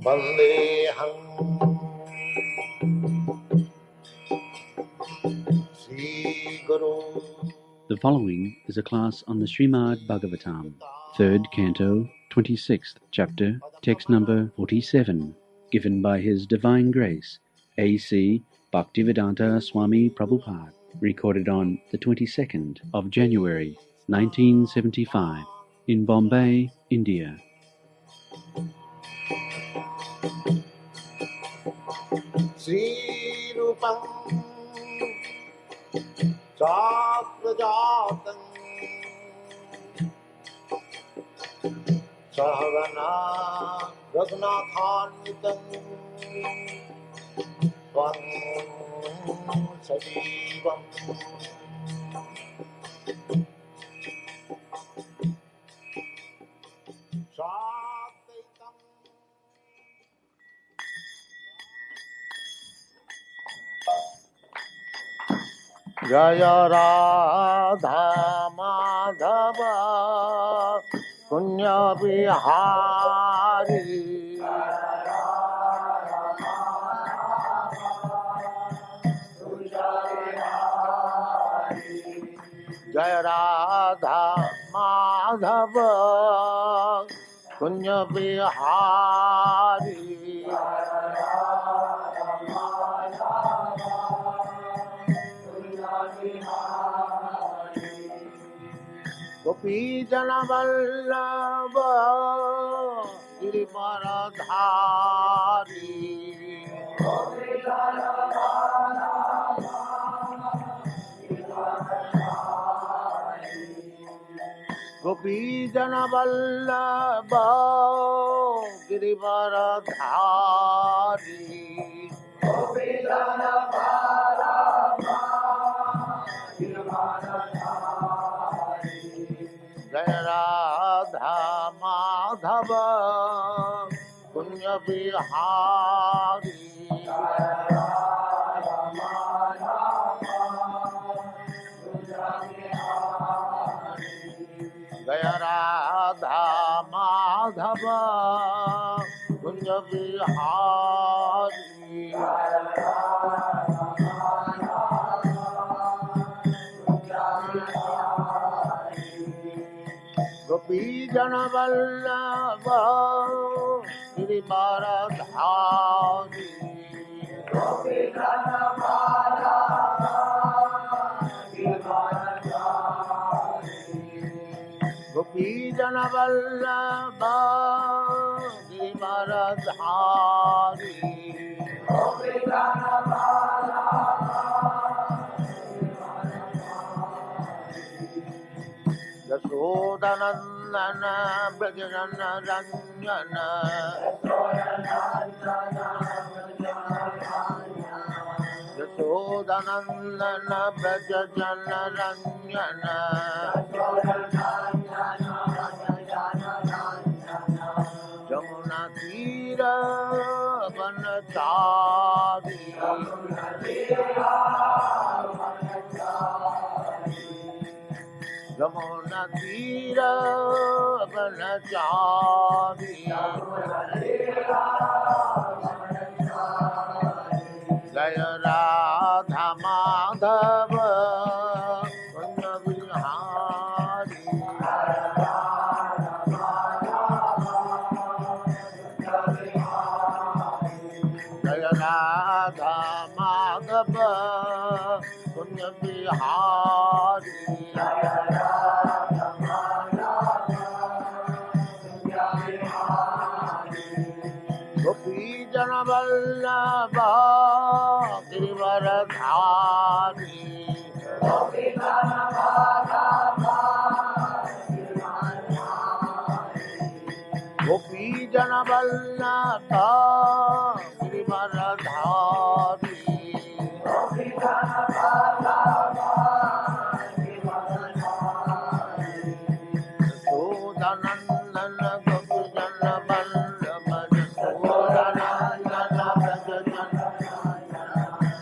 Vandeham Sri Guru. The following is a class on the Srimad Bhagavatam, 3rd Canto, 26th Chapter, text number 47, given by His Divine Grace, A.C. Bhaktivedanta Swami Prabhupada, recorded on the 22nd of January, 1975, in Bombay, India. Sri Rupam Chakrajatam Sahagana Raghunathanvitam Vam Sajivam Shakaitam. Jaya Radha Madhava Punya Bihari Jaya Radha Madhava Punya Bihari Gopi Jana Vallabha Girivaradhari Gopi Jana Vallabha Girivaradhari Gopi Jana Vallabha Jaya Radha Madhava Punya Bihari Jaya Radha Madhava Punya Bihari Gopi Jana Vallabha Girivaradhari Gopi Jana Vallabha Girivaradhari Gopi Jana Vallabha Girivaradhari Gopi Jana Yashodanandana Brajana Ranjana Yashodanandana Brajana Ranjana Jamuna Tira Vanachari Jamuna Tira Vanachari Jaya Radha Madhava Punya Bihari Jaya Radha Madhava Punya Bihari Gopi Jana Vallabha Girivaradhari Gopi Jana Vallabha Gopi Jana Vallabha Girivaradhari Gopi Jana Vallabha Yashodanandana Gopi Jana Vallabha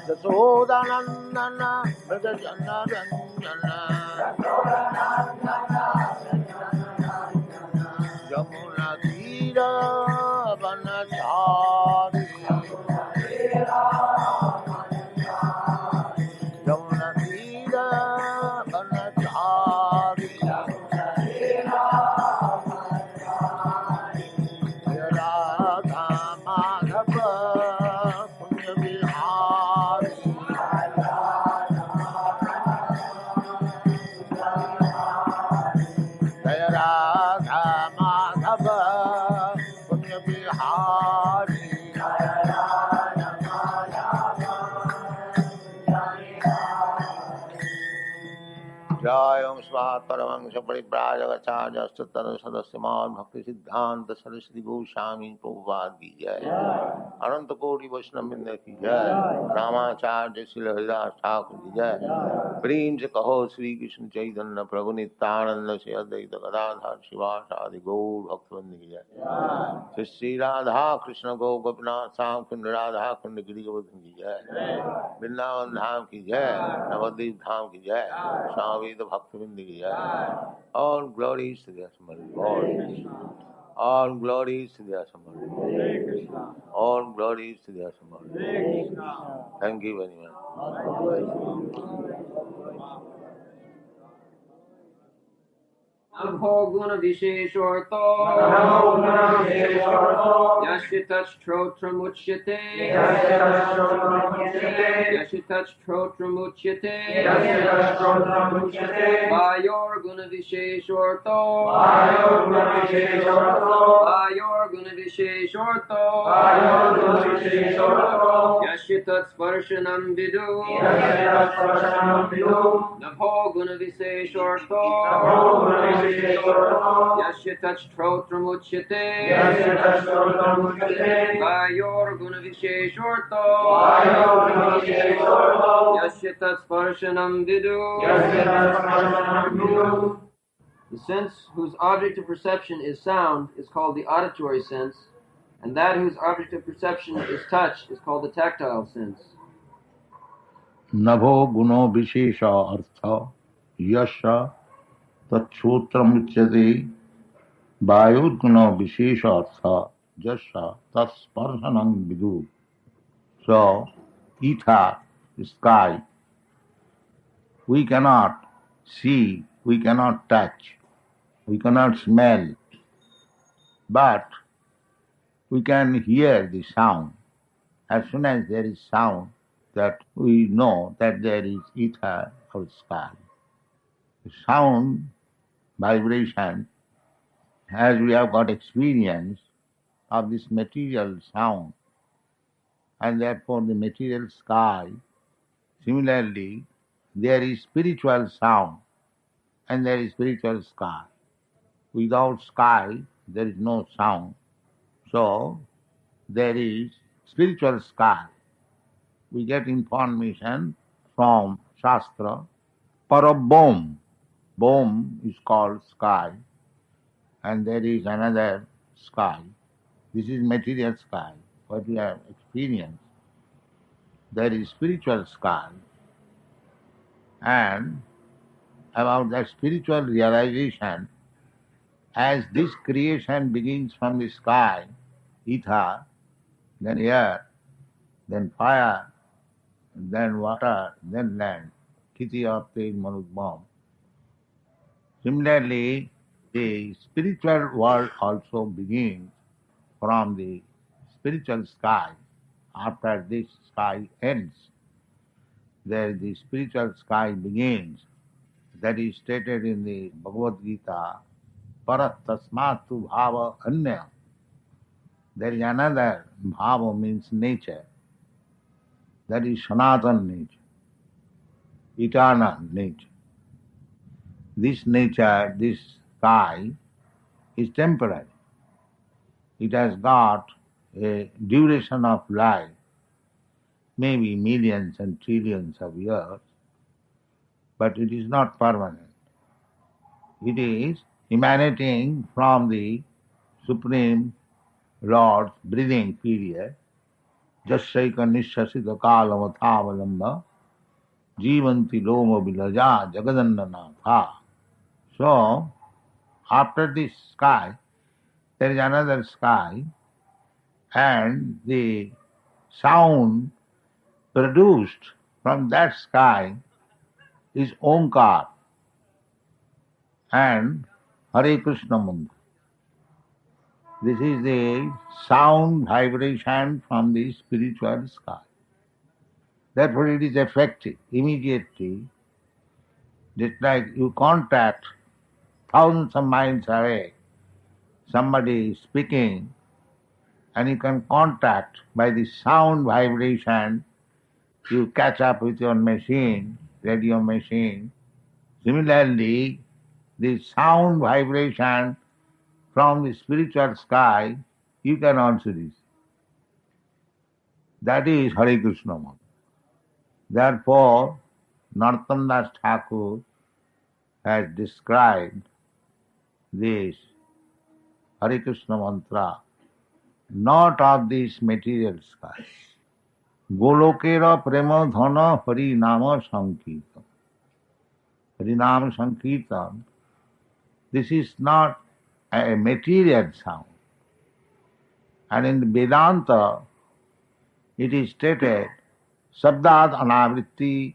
Yashodanandana Brajana Ranjana Jamuna Tira Vanachari परमंश परिव्राजकाचार्यस्य तद सदस्य मान भक्ति सिद्धांत सरस्वती गोस्वामी प्रभुपाद की जय। अनंत कोटि वैष्णव वृंद की जय। रामाचार्य श्री हरिदास ठाकुर की जय। प्रेम से कहो श्री कृष्ण चैतन्य प्रभु नित्यानंद से अद्वैत गदाधर शिवासादि गौर भक्तवृंद की जय। श्री श्री राधा कृष्ण गो गोपीनाथ श्याम कुंड राधा कुंड गिरि गोवर्धन की जय। वृंदावन धाम की जय। नवद्वीप धाम की जय। स्वामी भक्तवृंद की जय। All glories to the Assembled Lord. All glories to the Assembled Lord. All glories to the Assembled Lord. Thank you very much. Namo guna visheshorto Yashitach trotramuchyate Yashitach trotramuchyate Vayor guna visheshorto Vayor guna visheshorto Yashitach sparshanam vidu Namo guna visheshorto Yashitach trotramuchyate Vayor guna visheshorto Yashitach sparshanam vidu. The sense whose object of perception is sound is called the auditory sense, and that whose object of perception is touch is called the tactile sense. Nabho guno vishesha artha yasha तच्छोत्रमुच्यते वायुर्गुणो विशेषार्थ जस्या तत्स्पर्शनं विदु. So, ether, sky, we cannot see, we cannot touch, we cannot smell, but we can hear the sound. As soon as there is sound, that we know that there is ether or sky. The sound, vibration, as we have got experience of this material sound, and therefore the material sky, similarly, there is spiritual sound and there is spiritual sky. Without sky, there is no sound. So, there is spiritual sky. We get information from Shastra for a BOM. BOM is called sky, and there is another sky. This is material sky, what we have experienced. There is spiritual sky, and about that spiritual realization, as this creation begins from the sky, ether, then air, then fire, then water, then land, Kiti Arte Manubham. Similarly, the spiritual world also begins from the spiritual sky. After this sky ends, there the spiritual sky begins. That is stated in the Bhagavad Gita, Parat tasmatu bhava anya. There is another, bhava means nature. That is Sanatan nature, eternal nature. This nature, this sky, is temporary. It has got a duration of life, maybe millions and trillions of years, but it is not permanent. It is emanating from the Supreme Lord's breathing period, Jasyaika nishasita kalamathavalamba, jivanti loma vilaja jagadannanatha. So, after this sky, there is another sky, and the sound produced from that sky is Omkar and Hare Krishna Mantra. This is the sound vibration from the spiritual sky. Therefore it is effective immediately, just like you contact thousands of miles away, somebody is speaking, and you can contact by the sound vibration, you catch up with your machine, radio machine. Similarly, the sound vibration from the spiritual sky, you can also receive. That is Hare Krishna mantra. Therefore, Narottam Das Thakur has described this Hare Krishna mantra not of this material sky. Golokera prema dhana hari nama sankirtan. Hari nama sankirtan. This is not a material sound. And in the Vedanta, it is stated, Sabdad Anavritti,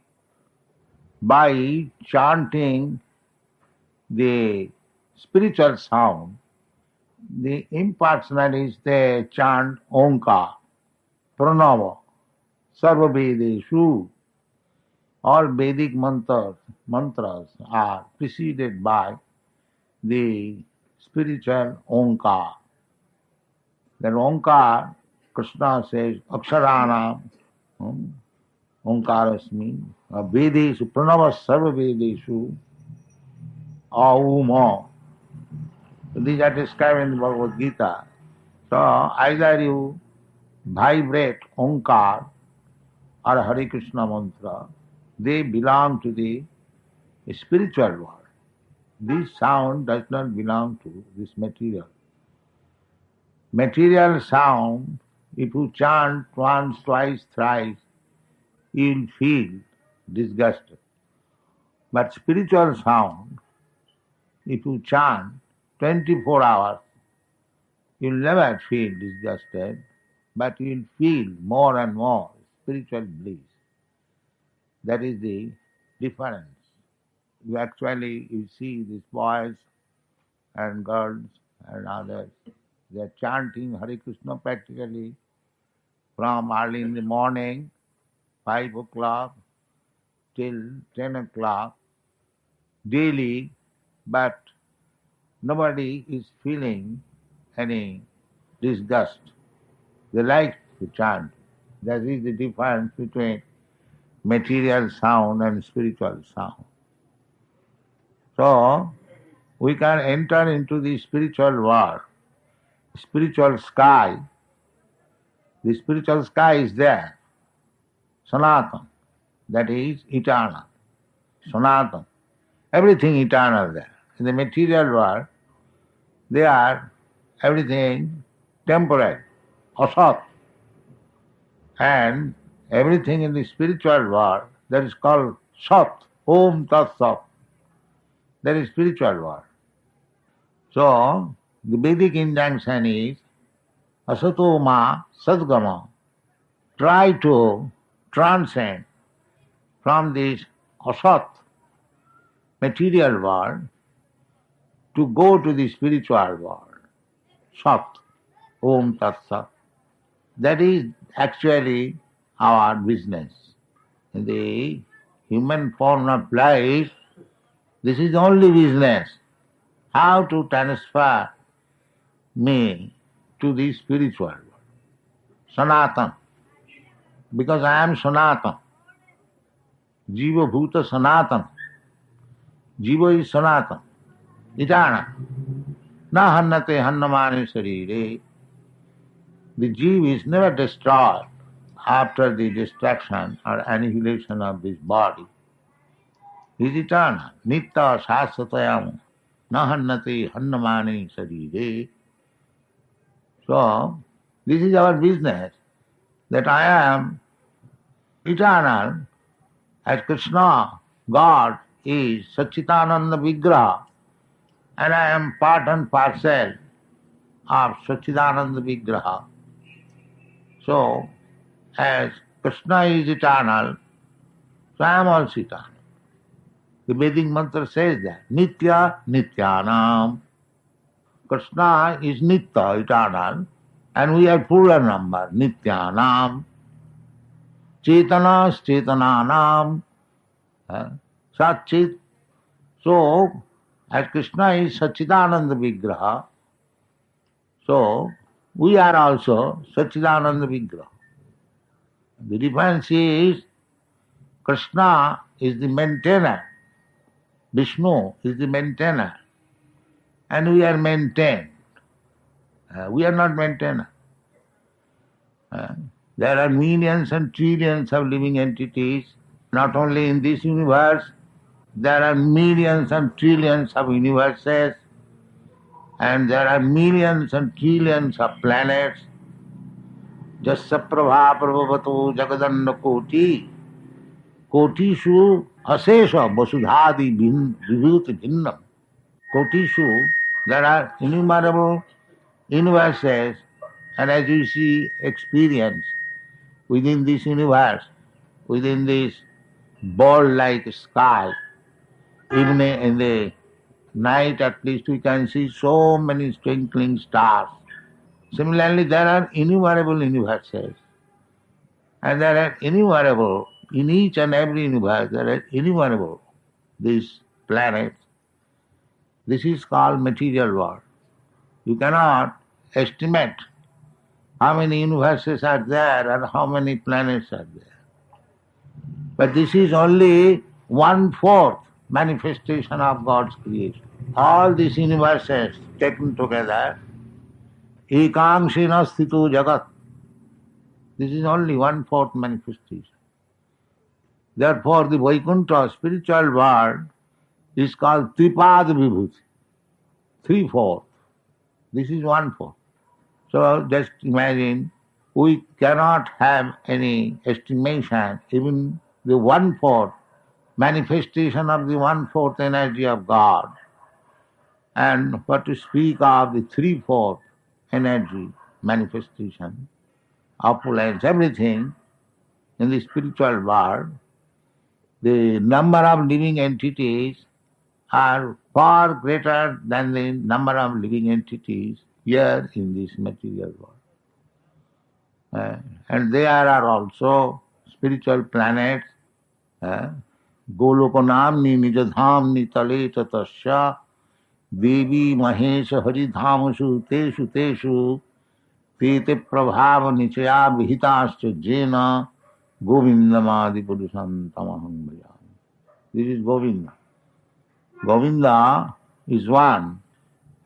by chanting the spiritual sound, the impersonalists, they chant Omkar, Pranava, Sarva Vedeshu. All Vedic mantras are preceded by the spiritual Omkar. That Omkar, Krishna says, Aksharana, Omkarasmi, Vedeshu, Pranava Sarva Vedeshu, Auma. These are described in the Bhagavad Gita. So either you vibrate Omkar or Hare Krishna mantra, they belong to the spiritual world. This sound does not belong to this material. Material sound, if you chant once, twice, thrice, you will feel disgusted. But spiritual sound, if you chant 24 hours, you will never feel disgusted, but you will feel more and more spiritual bliss. That is the difference. You see these boys and girls and others, they are chanting Hare Krishna practically from early in the morning, 5 o'clock, till 10 o'clock, daily, but nobody is feeling any disgust. They like to chant. That is the difference between material sound and spiritual sound. So, we can enter into the spiritual world, spiritual sky. The spiritual sky is there, Sanatan, that is eternal. Sanatan, everything eternal there. In the material world, they are everything temporary, asat. And everything in the spiritual world, that is called sat, Om Tat Sat. That is spiritual world. So, the Vedic injunction is asato ma sadgama. Try to transcend from this asat, material world, to go to the spiritual world. Sat, Om Tat Sat. That is actually our business. In the human form of life, this is the only business. How to transfer me to the spiritual world. Sanatan. Because I am Sanatan. Jiva Bhuta Sanatan. Jiva is Sanatan. Eternal. Na hannate hannamane sarire. The jiva is never destroyed after the destruction or annihilation of this body. He is eternal. Nitya sasatayam nahannate hannamane sarire. So, this is our business, that I am eternal, as Krishna, God, is Satchitananda Vigraha, and I am part and parcel of Satchitananda Vigraha. So, as Krishna is eternal, so I am also eternal. The Vedic mantra says that, Nitya Nityanam. Krishna is Nitya, eternal, and we are plural number, Nityanam. Chetana Chetananam. Satchit. So, as Krishna is Satchidananda Vigraha, so we are also Satchidananda Vigraha. The difference is Krishna is the maintainer Vishnu is the maintainer, and we are maintained. We are not maintainer. There are millions and trillions of living entities, not only in this universe, there are millions and trillions of universes, and there are millions and trillions of planets. Jasya prabha prabhavato jagadanna koti, kotishu asesha vasudhadi vibhuti bhinnam. Kotishu, there are innumerable universes, and as you see, experience within this universe, within this ball-like sky, even in the night at least we can see so many twinkling stars. Similarly, there are innumerable universes, and there are innumerable, in each and every universe, there are innumerable these planets. This is called material world. You cannot estimate how many universes are there and how many planets are there. But this is only 1/4 manifestation of God's creation. All these universes taken together, ekamshina sthito jagat. This is only 1/4 manifestation. Therefore, the Vaikuntha spiritual world is called Tripad Vibhuti, 3/4. This is 1/4. So just imagine, we cannot have any estimation, even the 1/4 manifestation of the 1/4 energy of God, and what to speak of the 3/4 energy manifestation, opulence, everything in the spiritual world. The number of living entities are far greater than the number of living entities here in this material world. And there are also spiritual planets. Golokanamni nijadhamni tale tatasya devi mahesha haridhamashu teshu teshu tete prabhava nichaya vihitascha jena govindamadi purusam tamaham bhajami. This is Govinda. Govinda is one,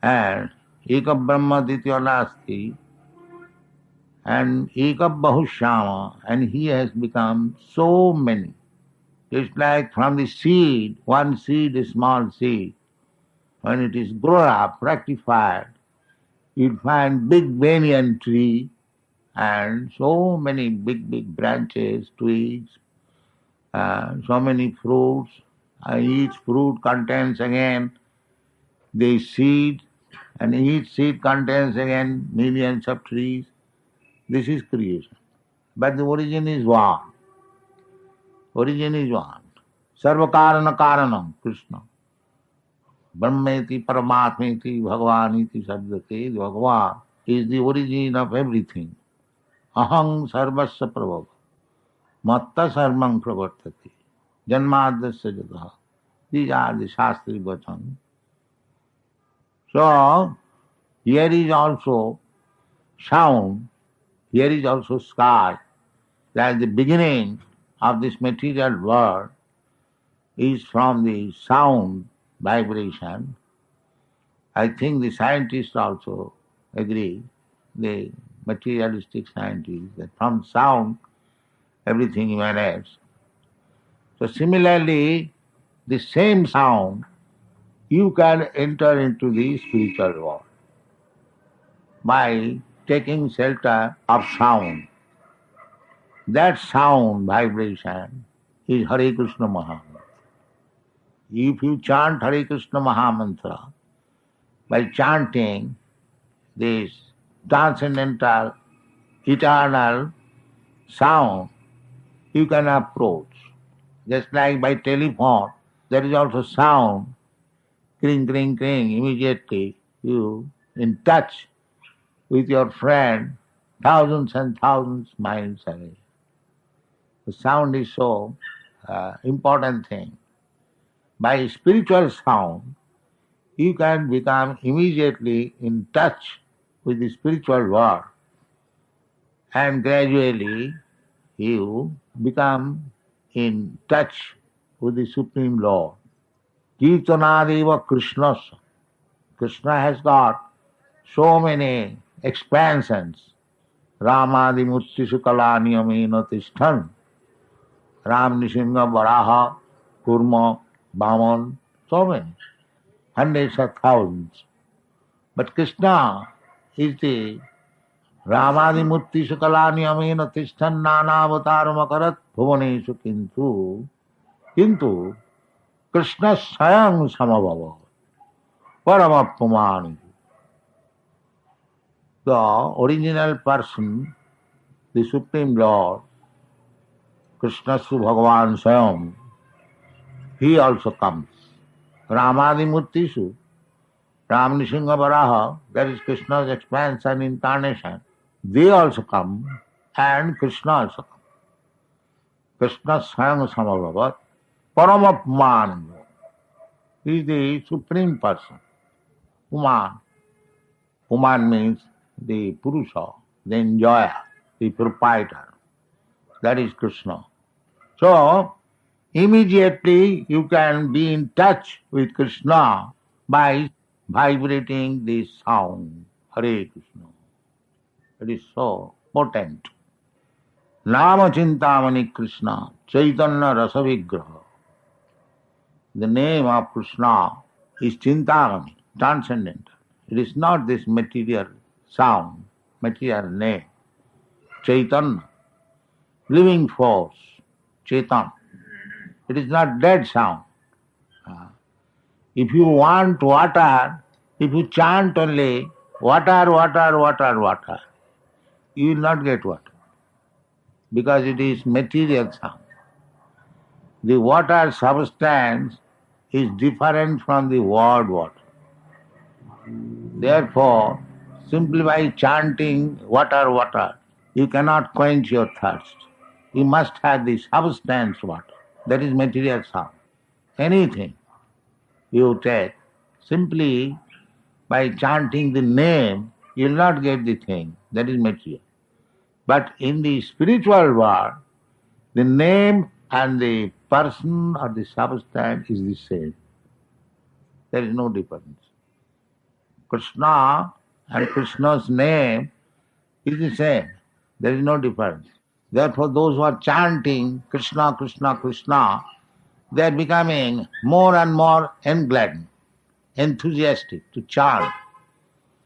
and Eka Brahma Ditya Nasti, and Eka Bahushyama, and he has become so many. It's like from the seed, one seed, a small seed, when it is grown up, rectified, you'll find big banyan tree and so many big branches, twigs, so many fruits. Each fruit contains again the seed, and each seed contains again millions of trees. This is creation. But the origin is one. Origin is one. Sarva karana karanam, Krishna. Brahmeti paramatmeti bhagavaniti sabdate. Bhagavan is the origin of everything. Aham sarvasya prabhava. Matta sarvam pravartati. Janmadasya jataha. These are the Shastri Vachan. So, here is also sound, here is also sky. That the beginning of this material world is from the sound vibration. I think the scientists also agree, the materialistic scientists, that from sound everything emanates. So similarly, the same sound, you can enter into the spiritual world by taking shelter of sound. That sound vibration is Hare Krishna Mahamantra. If you chant Hare Krishna Mahamantra, by chanting this transcendental, eternal sound, you can approach. Just like by telephone, there is also sound, kring, kring, kring, immediately you in touch with your friend thousands and thousands miles away. The sound is so important thing. By spiritual sound, you can become immediately in touch with the spiritual world, and gradually you become in touch with the Supreme Lord. Kirtanadeva Krishna. Krishna has got so many expansions. Ramadi Mutti Sukala Niyamena Tishthan. Ram Nishinga Varaha, Kurma, Vaman, so many. Hundreds of thousands. But Krishna is the Ramadi Mutti Sukalani Amena Tishtan Nana Avataram Akarat Bhuvaneshu Kintu Krishna Sayang Samabhava Paramapamani. The original person, the Supreme Lord, Krishna Su Bhagavan Sayam, he also comes. Ramadi Murtishu, Ram Nishinga Varaha, that is Krishna's expansion, incarnation, they also come, and Krishna also comes. Krishna Sayang Samabhavat, Paramapman. He is the Supreme Person. Uman. Uman means the Purusha, the enjoyer, the proprietor. That is Krishna. So, immediately you can be in touch with Krishna by vibrating this sound, Hare Krishna. It is so potent. Nama Chintamani Krishna, Chaitanya Rasa Vigraha. The name of Krishna is Chintamani, transcendental. It is not this material sound, material name. Chaitanya, living force, Chaitanya. It is not dead sound. If you want water, if you chant only water, water, water, water, you will not get water because it is material sound. The water substance is different from the word water. Therefore, simply by chanting water, water, you cannot quench your thirst. You must have the substance water. That is material sound. Anything you take, simply by chanting the name, you will not get the thing. That is material. But in the spiritual world, the name and the person or the substance is the same. There is no difference. Krishna and Krishna's name is the same. There is no difference. Therefore, those who are chanting Krishna, Krishna, Krishna, they are becoming more and more engladdened, enthusiastic to chant.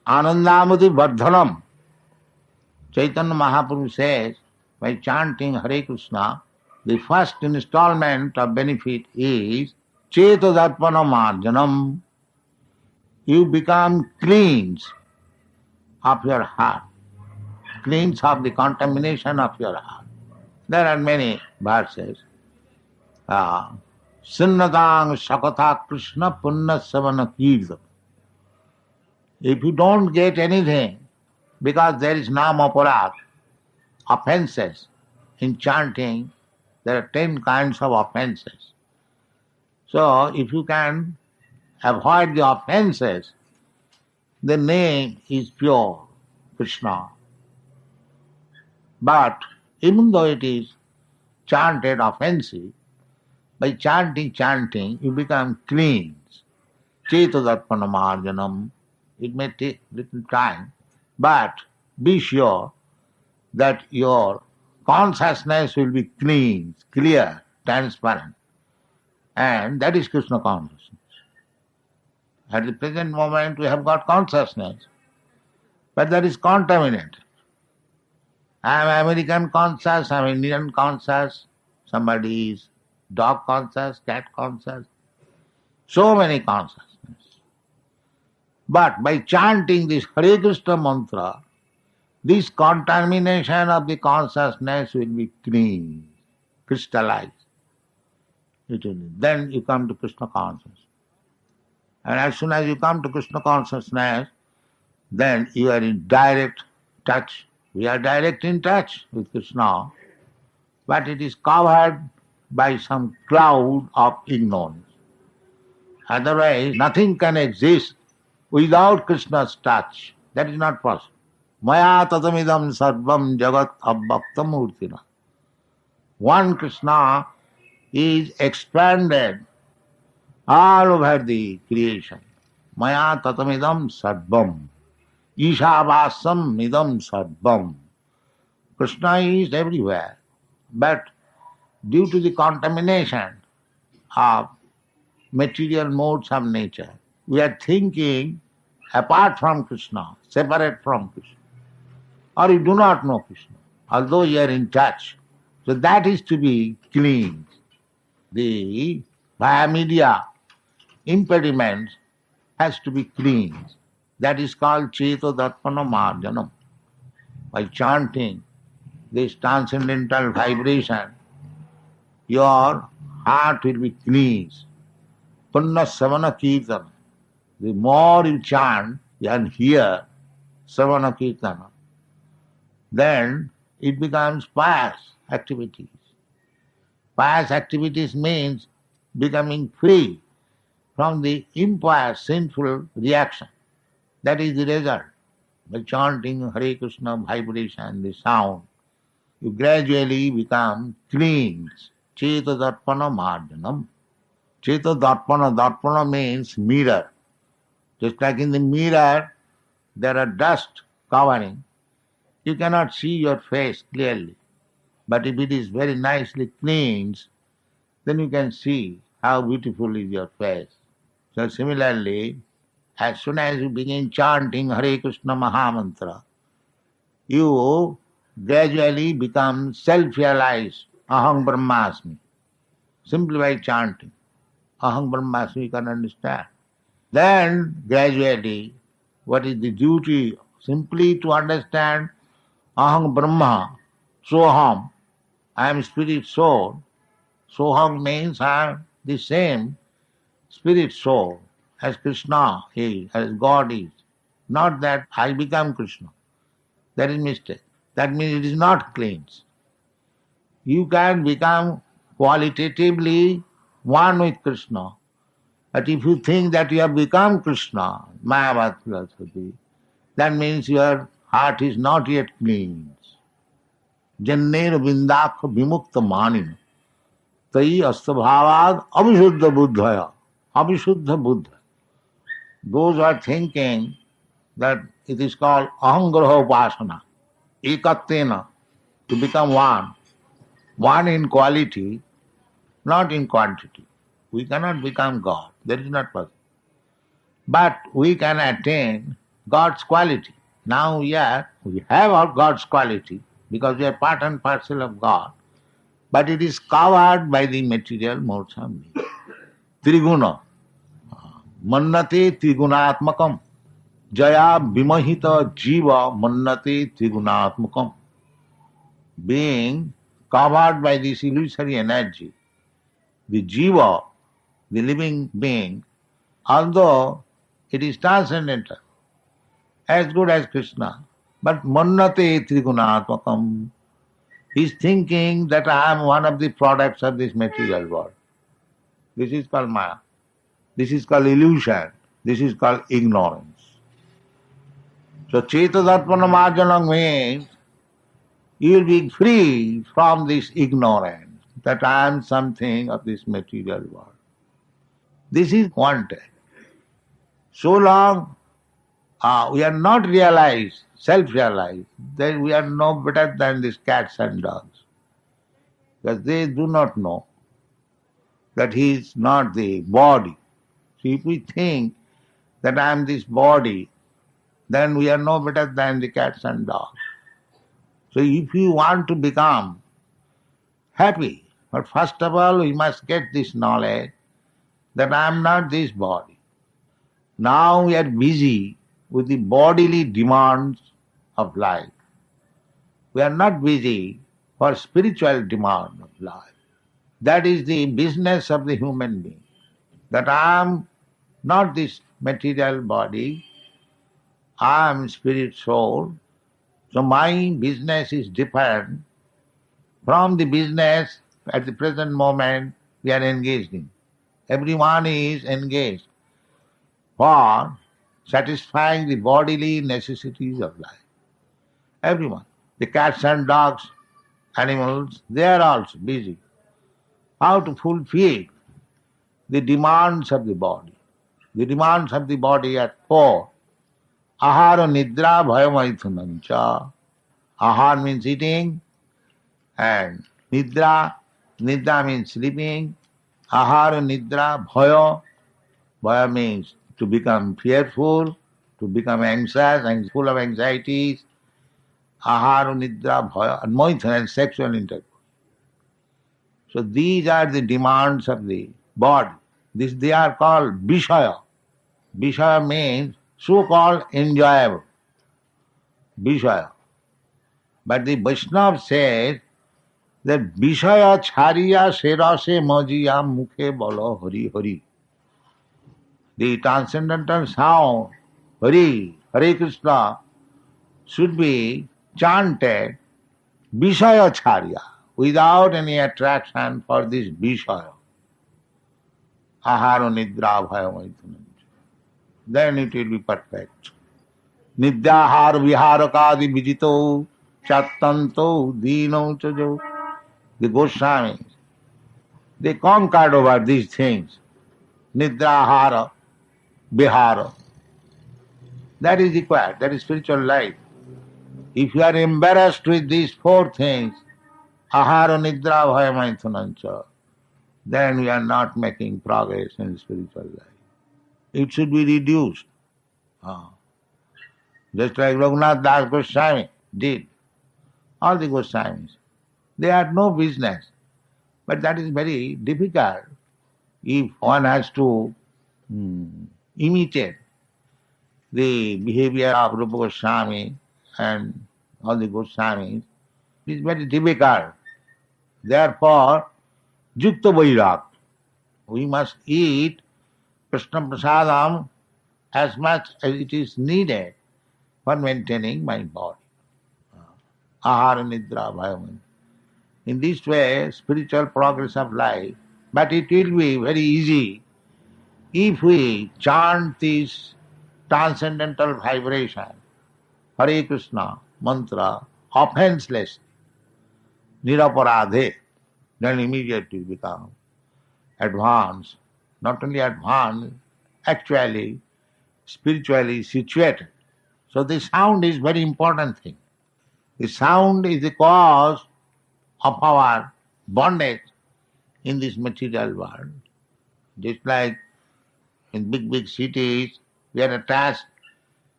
Anandamati Vardhanam. Chaitanya Mahaprabhu says, by chanting Hare Krishna, the first installment of benefit is Chetadarpana Marjanam. You become cleansed of your heart, cleansed of the contamination of your heart. There are many verses. Sinnatang Sakatha Krishna Punna Savana Kirtan. If you don't get anything, because there is namaparad, offenses, in chanting, there are 10 kinds of offenses. So, if you can avoid the offenses, the name is pure, Krishna. But even though it is chanted offensive, by chanting, you become clean. Chetadarpana marjanam. It may take little time, but be sure that your consciousness will be clean, clear, transparent. And that is Krishna consciousness. At the present moment we have got consciousness, but that is contaminated. I am American conscious, I am Indian conscious, somebody is dog conscious, cat conscious, so many consciousness. But by chanting this Hare Krishna mantra, this contamination of the consciousness will be clean, crystallized. Then you come to Krishna consciousness. And as soon as you come to Krishna consciousness, then you are in direct touch. We are direct in touch with Krishna, but it is covered by some cloud of ignorance. Otherwise, nothing can exist without Krishna's touch. That is not possible. Maya tatamidam sarvam jagat abbaktam murtina. One Krishna is expanded all over the creation. Maya tatamidam sarvam. Ishavasam idam sarvam. Krishna is everywhere. But due to the contamination of material modes of nature, we are thinking apart from Krishna, separate from Krishna. Or you do not know Krishna, although you are in touch. So that is to be cleansed. The via media impediment has to be cleansed. That is called Cheto Darpana Marjanam. By chanting this transcendental vibration, your heart will be cleansed. Punna Savana Kirtana. The more you chant and hear Savana Kirtana, then it becomes pious activities. Pious activities means becoming free from the impious, sinful reaction. That is the result. By chanting Hare Krishna vibration, the sound, you gradually become cleansed. Cheta Darpana Marjanam. Cheta Darpana, Darpana means mirror. Just like in the mirror, there are dust covering. You cannot see your face clearly. But if it is very nicely cleansed, then you can see how beautiful is your face. So similarly, as soon as you begin chanting Hare Krishna Mahamantra, you gradually become self-realized, Aham Brahmasmi. Simply by chanting, Aham Brahmasmi, you can understand. Then gradually, what is the duty? Simply to understand Aham Brahma, Soham, I am spirit soul. Soham means I am the same spirit soul as Krishna is, as God is. Not that I become Krishna. That is mistake. That means it is not cleansed. You can become qualitatively one with Krishna. But if you think that you have become Krishna, Mayavad philosophy, that means your heart is not yet cleansed. Janner vindakha vimukta manin tai astabhavad abhishuddha buddhaya. Abhishuddha buddha. Those are thinking that it is called ahangraha upasana, ekattena, to become one. One in quality, not in quantity. We cannot become God. That is not possible. But we can attain God's quality. Now we have our God's quality because we are part and parcel of God. But it is covered by the material modes of being. Triguna. Mannate trigunatmakam. Jaya vimahita jiva mannate trigunatmakam. Being covered by this illusory energy, the jiva, the living being, although it is transcendental, as good as Krishna, but mannate trigunatmakam, he is thinking that I am one of the products of this material world. This is called Maya. This is called illusion. This is called ignorance. So Chetadatmana Marjanam means you will be free from this ignorance that I am something of this material world. This is wanted. So long we are not realized, self-realized, then we are no better than these cats and dogs. Because they do not know that he is not the body. So if we think that I am this body, then we are no better than the cats and dogs. So if you want to become happy, but first of all we must get this knowledge that I am not this body. Now we are busy with the bodily demands of life. We are not busy for spiritual demand of life. That is the business of the human being. That I am not this material body, I am spirit soul. So my business is different from the business at the present moment we are engaged in. Everyone is engaged for satisfying the bodily necessities of life. Everyone. The cats and dogs, animals, they are also busy. How to fulfill the demands of the body. The demands of the body are four. Ahara nidra bhayamaithunancha. Ahar means eating, and nidra means sleeping. Ahara nidra bhaya. Bhaya means to become fearful, to become anxious and full of anxieties. Ahara nidra bhaya, and maithuna and sexual intercourse. So these are the demands of the body. They are called vishaya. Vishaya means so-called enjoyable. Vishaya. But the Vaishnava says that Vishaya chariya serase majiya mukhe bolo hari hari. The transcendental sound, Hari, Hare Krishna, should be chanted Vishaya charya, without any attraction for this Vishaya. Ahara nidra bhayamaithunancha. Then it will be perfect. Nidyahar viharakadi vijito chattanto dino chajo. The Goswamis, they conquered over these things. Nidrahara, vihara. That is required, that is spiritual life. If you are embarrassed with these four things, ahara nidra bhayamaithunancha, then we are not making progress in spiritual life. It should be reduced. Just like Raghunath Das Goswami did. All the Goswamis. They had no business. But that is very difficult if one has to imitate the behavior of Rupa Goswami and all the Goswamis. It is very difficult. Therefore, Yukta Vairag. We must eat Krishna Prasadam as much as it is needed for maintaining my body. Ahara nidra bhayam. In this way, spiritual progress of life, but it will be very easy if we chant this transcendental vibration, Hare Krishna mantra, offenselessly, niraparadhe, then immediately become advanced, not only advanced, actually spiritually situated. So the sound is very important thing. The sound is the cause of our bondage in this material world. Just like in big cities, we are attached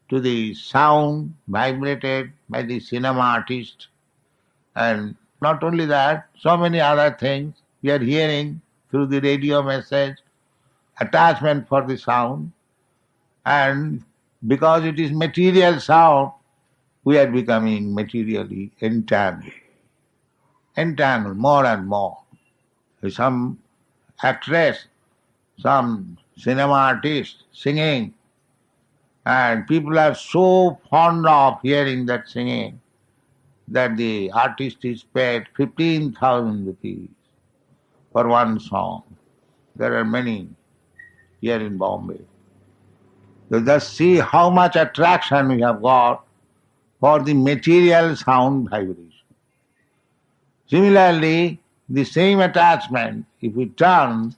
to the sound vibrated by the cinema artist. And not only that, so many other things we are hearing through the radio message, attachment for the sound. And because it is material sound, we are becoming materially entangled. Entangled more and more. Some actress, some cinema artist singing, and people are so fond of hearing that singing that the artist is paid 15,000 rupees for one song. There are many here in Bombay. So just see how much attraction we have got for the material sound vibration. Similarly, the same attachment, if we turn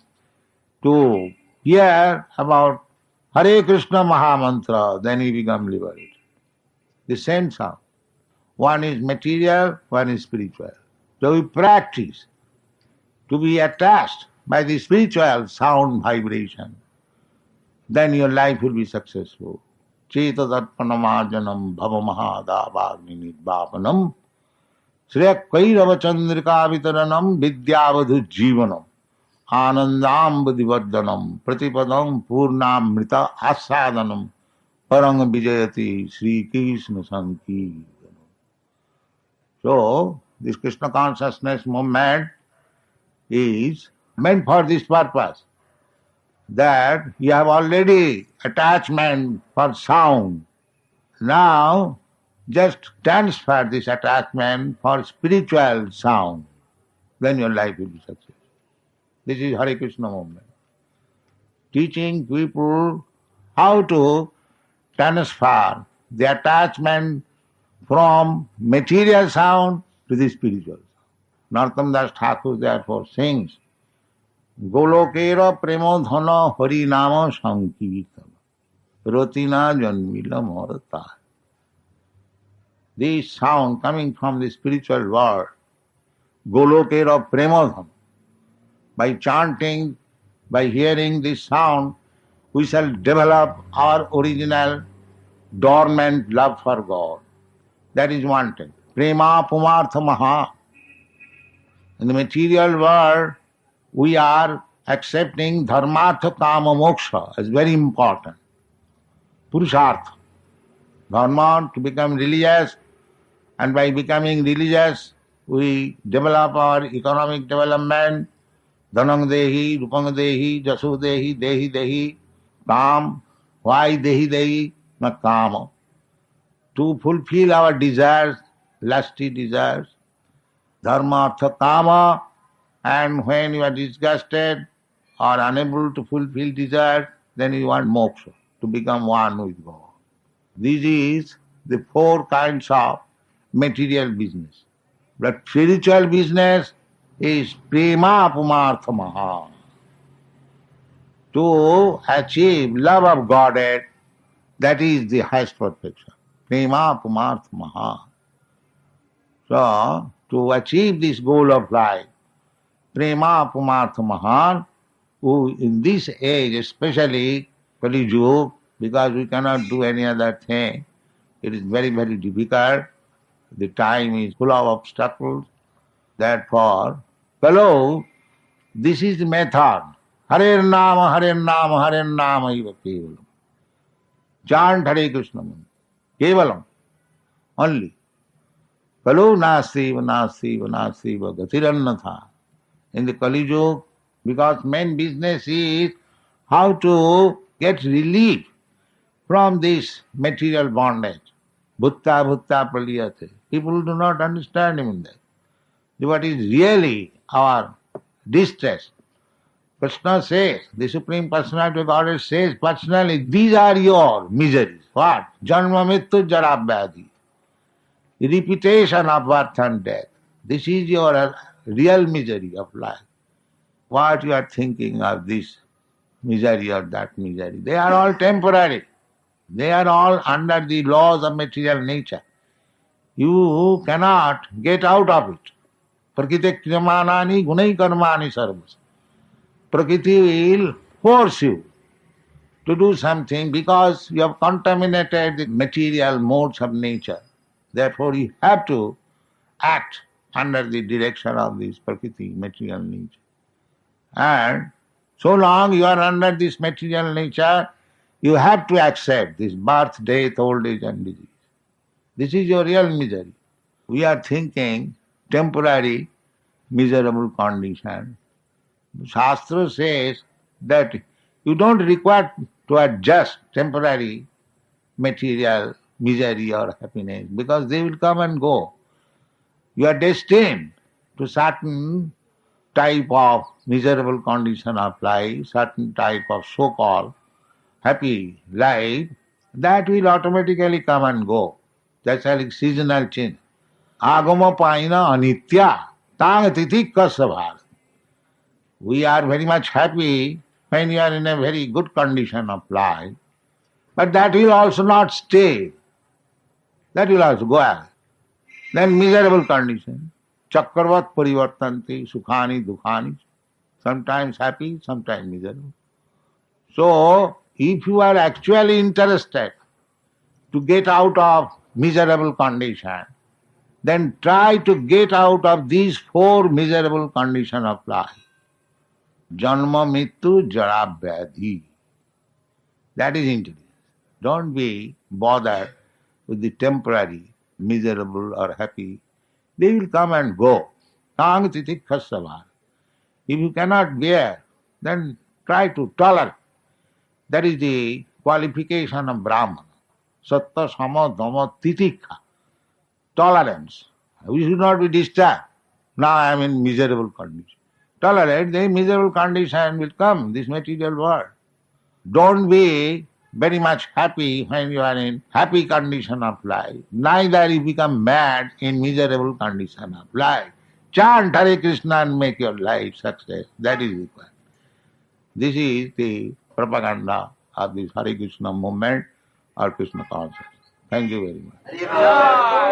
to hear about Hare Krishna Mahamantra, then we become liberated. The same sound. One is material, one is spiritual. So we practice to be attached by the spiritual sound vibration. Then your life will be successful. Cheta darpanamajanam bhavamahadavagni nidvapanam Shreya Kairava Chandrika Vitaranam Vidyavadhu Jivanam Anandam Budhivardhanam Pratipadam Purnam Mrita Asadanam Parang Vijayati Sri Krishna Sankirtanam. So, this Krishna consciousness movement is meant for this purpose, that you have already attachment for sound. Now, just transfer this attachment for spiritual sound. Then your life will be successful. This is Hare Krishna movement. Teaching people how to transfer the attachment from material sound to the spiritual sound. Narottam Das Thakur therefore sings Golokera premo dhana hari nama sankirtana rotina janmila morata. This sound coming from the spiritual world, Golokera premo dhana. By chanting, by hearing this sound, we shall develop our original dormant love for God. That is one thing. Prema pumartha maha. In the material world, we are accepting dharmartha kama moksha as very important. Purushartha. Dharma to become religious, and by becoming religious, we develop our economic development. Dhanang dehi, rupang dehi, jasu dehi, dehi dehi, kam. Why dehi dehi? Not kama. To fulfill our desires, lusty desires, dharma, artha, kama, and when you are disgusted or unable to fulfill desires, then you want moksha, to become one with God. This is the four kinds of material business. But spiritual business is prema pumartha maha. To achieve love of Godhead, that is the highest perfection. Prema pumartha maha. So, to achieve this goal of life, prema pumartha maha, who in this age, especially Kali Yuga, because we cannot do any other thing, it is very, very difficult. The time is full of obstacles. Therefore, fellow, this is the method. Hare Nama, Hare Nama, Hare Nama eva kevalam. Chant Hare Krishna mantra. Kevalam. Only. Kalu nasti nasti nasti gatirannatha. In the Kali Yuga, because main business is how to get relief from this material bondage. Bhutta bhutta praliyate. People do not understand even that. What is really our distress? Krishna says, the Supreme Personality of Godhead says personally, these are your miseries. What? Janma mittu jara vyadhi. Repetition of birth and death. This is your real misery of life. What you are thinking of this misery or that misery? They are all temporary. They are all under the laws of material nature. You cannot get out of it. Prakriti kriyamanani gunai karmani sarvas. Prakriti will force you to do something because you have contaminated the material modes of nature. Therefore you have to act under the direction of this Prakriti, material nature. And so long you are under this material nature, you have to accept this birth, death, old age and disease. This is your real misery. We are thinking temporary, miserable condition. Shastra says that you don't require to adjust temporary material misery or happiness because they will come and go. You are destined to certain type of miserable condition of life, certain type of so-called happy life, that will automatically come and go. That's like seasonal change. Agama paina anitya tang tithi kasabhar. We are very much happy when you are in a very good condition of life, but that will also not stay. That will also go away. Then miserable condition. Chakravat parivartanti sukhani dukhani. Sometimes happy, sometimes miserable. So, if you are actually interested to get out of miserable condition, then try to get out of these four miserable conditions of life. Janma mittu jara vyadhi. That is intelligence. Don't be bothered with the temporary, miserable or happy. They will come and go. Tang tithi khassavar. If you cannot bear, then try to tolerate. That is the qualification of Brahman. Satta, sama, dhamma, titikha. Tolerance. We should not be disturbed. Now I am in miserable condition. Tolerate, the miserable condition will come, this material world. Don't be very much happy when you are in happy condition of life. Neither you become mad in miserable condition of life. Chant Hare Krishna and make your life success. That is required. This is the propaganda of this Hare Krishna movement or Krishna consciousness. Thank you very much.